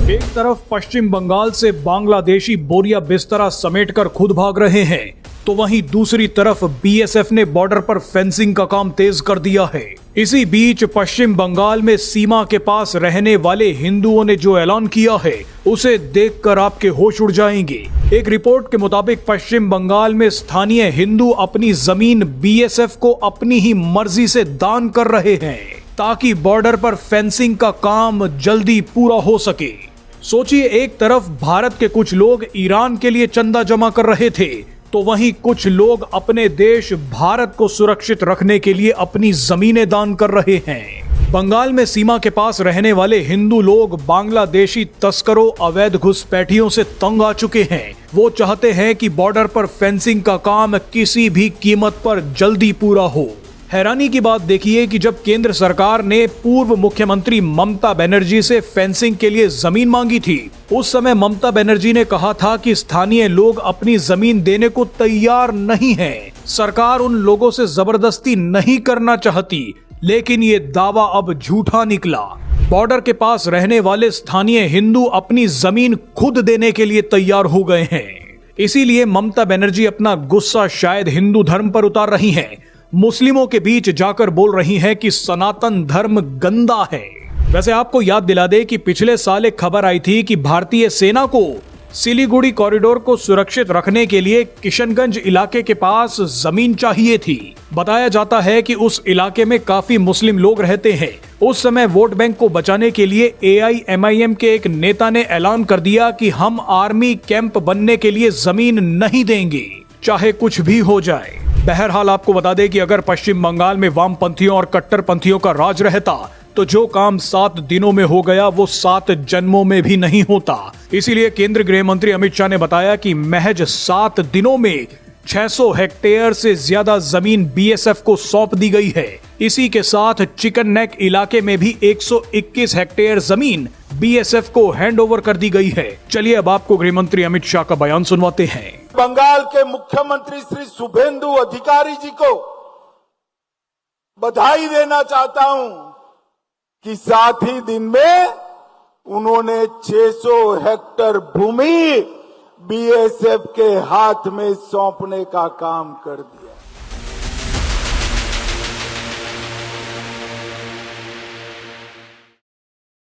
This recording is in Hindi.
एक तरफ पश्चिम बंगाल से बांग्लादेशी बोरिया बिस्तरा समेटकर खुद भाग रहे हैं, तो वहीं दूसरी तरफ बीएसएफ ने बॉर्डर पर फेंसिंग का काम तेज कर दिया है। इसी बीच पश्चिम बंगाल में सीमा के पास रहने वाले हिंदुओं ने जो ऐलान किया है, उसे देखकर आपके होश उड़ जाएंगे। एक रिपोर्ट के मुताबिक पश्चिम बंगाल में स्थानीय हिंदू अपनी जमीन बीएसएफ को अपनी ही मर्जी से दान कर रहे हैं, ताकि बॉर्डर पर फेंसिंग का काम जल्दी पूरा हो सके। सोचिए, एक तरफ भारत के कुछ लोग ईरान के लिए चंदा जमा कर रहे थे, तो वहीं कुछ लोग अपने देश भारत को सुरक्षित रखने के लिए अपनी जमीनें दान कर रहे हैं। बंगाल में सीमा के पास रहने वाले हिंदू लोग बांग्लादेशी तस्करों, अवैध घुसपैठियों से तंग आ चुके हैं। वो चाहते हैं कि बॉर्डर पर फेंसिंग का काम किसी भी कीमत पर जल्दी पूरा हो। हैरानी की बात देखिए कि जब केंद्र सरकार ने पूर्व मुख्यमंत्री ममता बनर्जी से फेंसिंग के लिए जमीन मांगी थी, उस समय ममता बनर्जी ने कहा था कि स्थानीय लोग अपनी जमीन देने को तैयार नहीं हैं। सरकार उन लोगों से जबरदस्ती नहीं करना चाहती, लेकिन ये दावा अब झूठा निकला। बॉर्डर के पास रहने वाले स्थानीय हिंदू अपनी जमीन खुद देने के लिए तैयार हो गए हैं। इसीलिए ममता बनर्जी अपना गुस्सा शायद हिंदू धर्म पर उतार रही हैं। मुस्लिमों के बीच जाकर बोल रही हैं कि सनातन धर्म गंदा है। वैसे आपको याद दिला दे कि पिछले साल एक खबर आई थी कि भारतीय सेना को सिलीगुड़ी कॉरिडोर को सुरक्षित रखने के लिए किशनगंज इलाके के पास जमीन चाहिए थी। बताया जाता है कि उस इलाके में काफी मुस्लिम लोग रहते हैं। उस समय वोट बैंक को बचाने के लिए AIMIM के एक नेता ने ऐलान कर दिया कि हम आर्मी कैंप बनने के लिए जमीन नहीं देंगे, चाहे कुछ भी हो जाए। बहरहाल आपको बता दें कि अगर पश्चिम बंगाल में वामपंथियों और कट्टरपंथियों का राज रहता, तो जो काम 7 दिनों में हो गया वो 7 जन्मों में भी नहीं होता। इसीलिए केंद्रीय गृह मंत्री अमित शाह ने बताया कि महज 7 दिनों में 600 हेक्टेयर से ज्यादा जमीन बीएसएफ को सौंप दी गई है। इसी के साथ चिकन नेक इलाके में भी 121 हेक्टेयर जमीन बीएसएफ को हैंडओवर कर दी गई है। चलिए अब आपको गृह मंत्री अमित शाह का बयान सुनवाते हैं। बंगाल के मुख्यमंत्री श्री शुभेंदु अधिकारी जी को बधाई देना चाहता हूं कि 7 ही दिन में उन्होंने 600 हेक्टेयर भूमि बीएसएफ के हाथ में सौंपने का काम कर दिया।